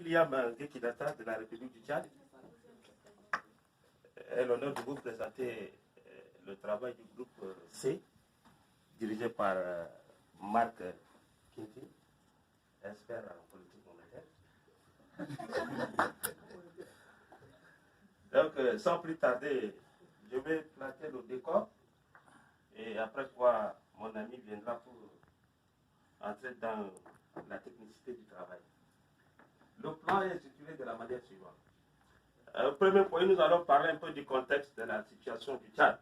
William Gekidata de la République du Tchad. J'ai l'honneur de vous présenter le travail du groupe C, dirigé par Marc Kinti, expert en politique monétaire. Donc, sans plus tarder, je vais planter le décor et après quoi mon ami viendra pour entrer dans la technicité du travail. Le plan est structuré de la manière suivante. Premier point, nous allons parler un peu du contexte de la situation du Tchad.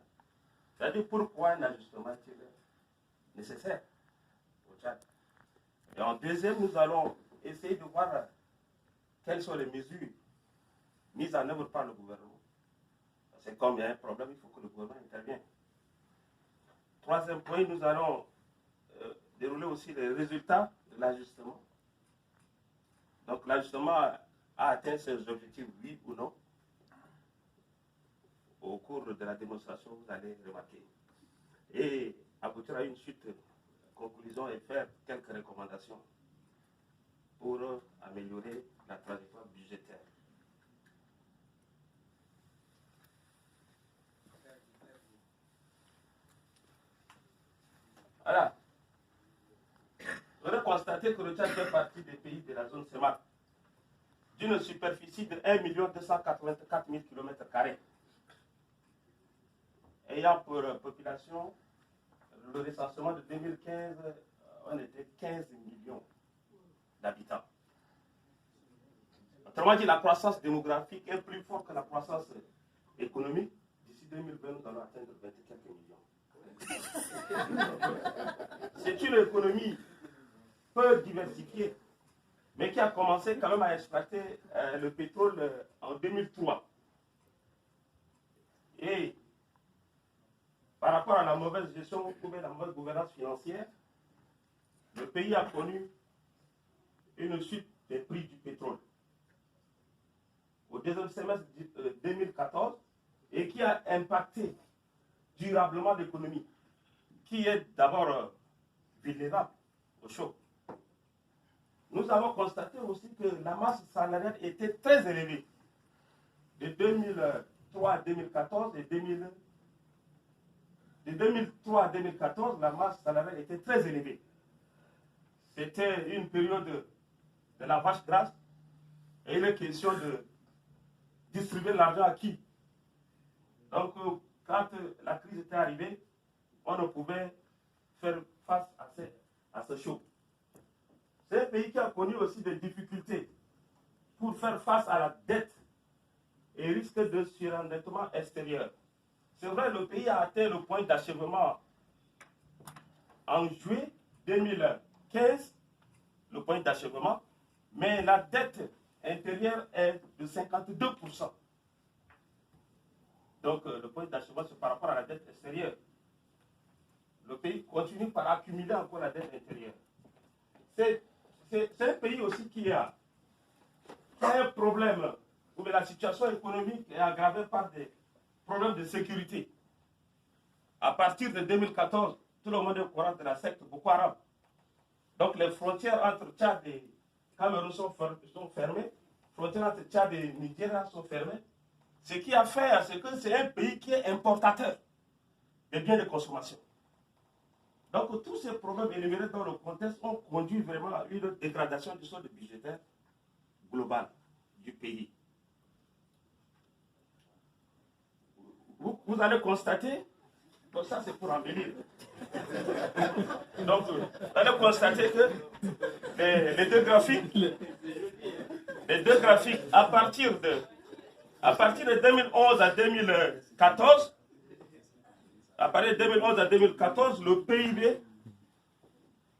C'est-à-dire pourquoi un ajustement est nécessaire au Tchad. Et en deuxième, nous allons essayer de voir quelles sont les mesures mises en œuvre par le gouvernement. C'est comme il y a un problème, il faut que le gouvernement intervienne. Troisième point, nous allons dérouler aussi les résultats de l'ajustement. Donc l'ajustement a atteint ses objectifs, oui ou non. Au cours de la démonstration, vous allez remarquer. Et aboutir à une suite conclusion et faire quelques recommandations pour améliorer la trajectoire budgétaire. Voilà. Vous aurez constaté que le Tchad fait partie des pays de la zone CEMAC, d'une superficie de 1 284 000 km², ayant pour population, le recensement de 2015, on était 15 millions d'habitants. Autrement dit, la croissance démographique est plus forte que la croissance économique. D'ici 2020, nous allons atteindre 20 et quelques millions. C'est une économie peu diversifiée, mais qui a commencé quand même à exploiter le pétrole en 2003. Et par rapport à la mauvaise gestion ou la mauvaise gouvernance financière, le pays a connu une chute des prix du pétrole au deuxième semestre 2014 et qui a impacté durablement l'économie, qui est d'abord vulnérable au choc. Nous avons constaté aussi que la masse salariale était très élevée de 2003 à 2014 et de 2003 à 2014, la masse salariale était très élevée. C'était une période de la vache grasse et il est question de distribuer l'argent à qui? Donc, quand la crise était arrivée, on ne pouvait faire face à ce choc. C'est un pays qui a connu aussi des difficultés pour faire face à la dette et risque de surendettement extérieur. C'est vrai, le pays a atteint le point d'achèvement en juillet 2015, le point d'achèvement, mais la dette intérieure est de 52%. Donc, le point d'achèvement, c'est par rapport à la dette extérieure. Le pays continue par accumuler encore la dette intérieure. C'est un pays aussi qui a un problème où la situation économique est aggravée par des problèmes de sécurité. À partir de 2014, tout le monde est au courant de la secte Boko Haram. Donc les frontières entre Tchad et Cameroun sont fermées, les frontières entre Tchad et Nigeria sont fermées. Ce qui a fait, c'est que c'est un pays qui est importateur de biens de consommation. Donc tous ces problèmes énumérés dans le contexte ont conduit vraiment à une dégradation du solde budgétaire global du pays. Vous allez constater, donc ça c'est pour embellir. Donc vous allez constater que les deux graphiques à partir de 2011 à 2014, à partir de 2011 à 2014, le PIB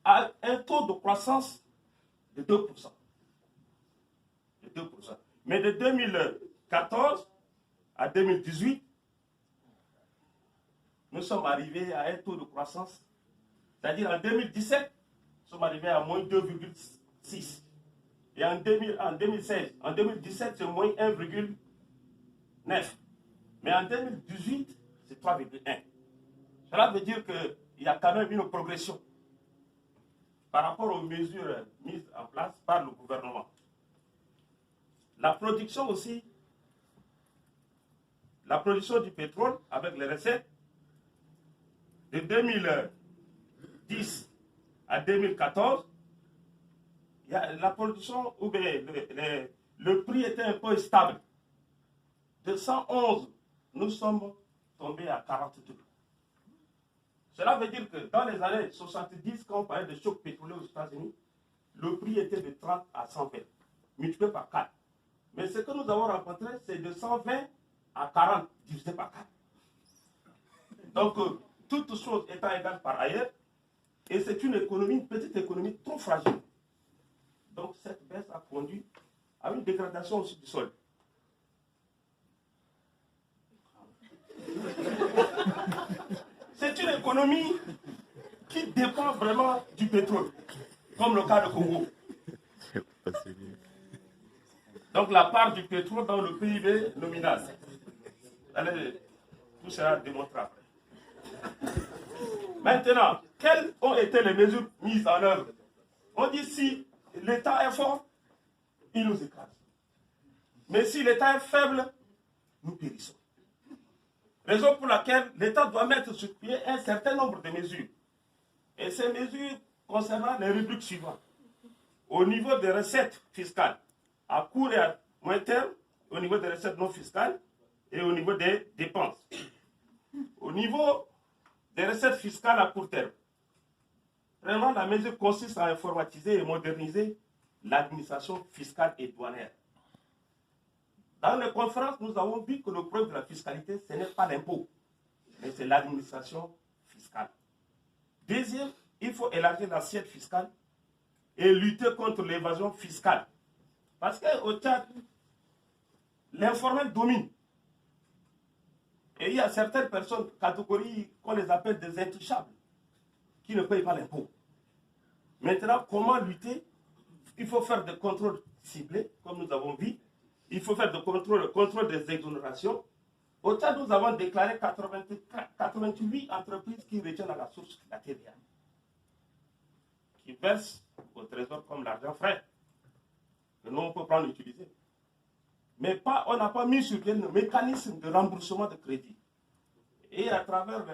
a un taux de croissance de 2%. Mais de 2014 à 2018, nous sommes arrivés à un taux de croissance, c'est-à-dire en 2017, nous sommes arrivés à moins 2,6. Et en 2016, en 2017, c'est moins 1,9. Mais en 2018, c'est 3,1. Cela veut dire qu'il y a quand même une progression par rapport aux mesures mises en place par le gouvernement. la production aussi, la production du pétrole avec les recettes de 2010 à 2014, la production, ou bien le prix était un peu stable. De 111, nous sommes tombés à 42. Cela veut dire que dans les années 70, quand on parlait de choc pétrolier aux États-Unis, le prix était de 30 à 120, multiplié par 4. Mais ce que nous avons rencontré, c'est de 120 à 40, divisé par 4. Donc, toutes choses étant égales par ailleurs, et c'est une économie, une petite économie trop fragile. Donc, cette baisse a conduit à une dégradation aussi du sol. C'est une économie qui dépend vraiment du pétrole, comme le cas de Congo. Donc la part du pétrole dans le PIB nominal. Allez, tout sera démontré après. Maintenant, quelles ont été les mesures mises en œuvre? On dit si l'État est fort, il nous écrase. Mais si l'État est faible, nous périssons. Raison pour laquelle l'État doit mettre sur pied un certain nombre de mesures. Et ces mesures concernant les rubriques suivantes. Au niveau des recettes fiscales, à court et à moyen terme, au niveau des recettes non fiscales et au niveau des dépenses. Au niveau des recettes fiscales à court terme, vraiment la mesure consiste à informatiser et moderniser l'administration fiscale et douanière. Dans les conférences, nous avons vu que le problème de la fiscalité, ce n'est pas l'impôt, mais c'est l'administration fiscale. Deuxième, il faut élargir l'assiette fiscale et lutter contre l'évasion fiscale. Parce qu'au Tchad, l'informel domine. Et il y a certaines personnes, catégories qu'on les appelle des intouchables, qui ne payent pas l'impôt. Maintenant, comment lutter? Il faut faire des contrôles ciblés, comme nous avons vu. Il faut faire des contrôles des exonérations. Au Tchad, nous avons déclaré 88 entreprises qui retiennent à la source la TVA, qui versent au trésor comme l'argent frais, que nous on peut prendre et utiliser. Mais on n'a pas mis sur pied le mécanisme de remboursement de crédit. Et à travers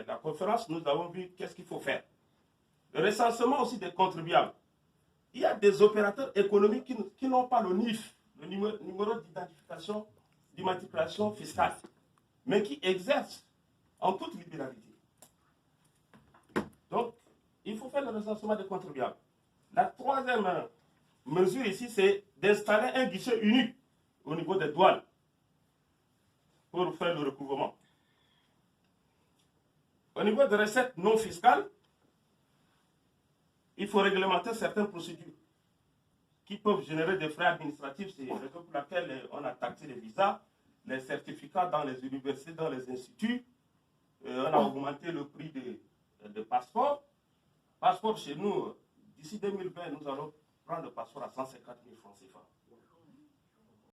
la conférence, nous avons vu qu'est-ce qu'il faut faire. Le recensement aussi des contribuables. Il y a des opérateurs économiques qui n'ont pas le NIF, le numéro d'identification, d'immatriculation fiscale, mais qui exercent en toute libéralité. Donc, il faut faire le recensement des contribuables. La troisième mesure ici, c'est d'installer un guichet unique au niveau des douanes pour faire le recouvrement. Au niveau des recettes non fiscales, il faut réglementer certaines procédures qui peuvent générer des frais administratifs. C'est la raison pour laquelle on a taxé les visas, les certificats dans les universités, dans les instituts. On a augmenté le prix des passeports. Passeport chez nous, d'ici 2020, nous allons prendre le passeport à 150 000 francs CFA.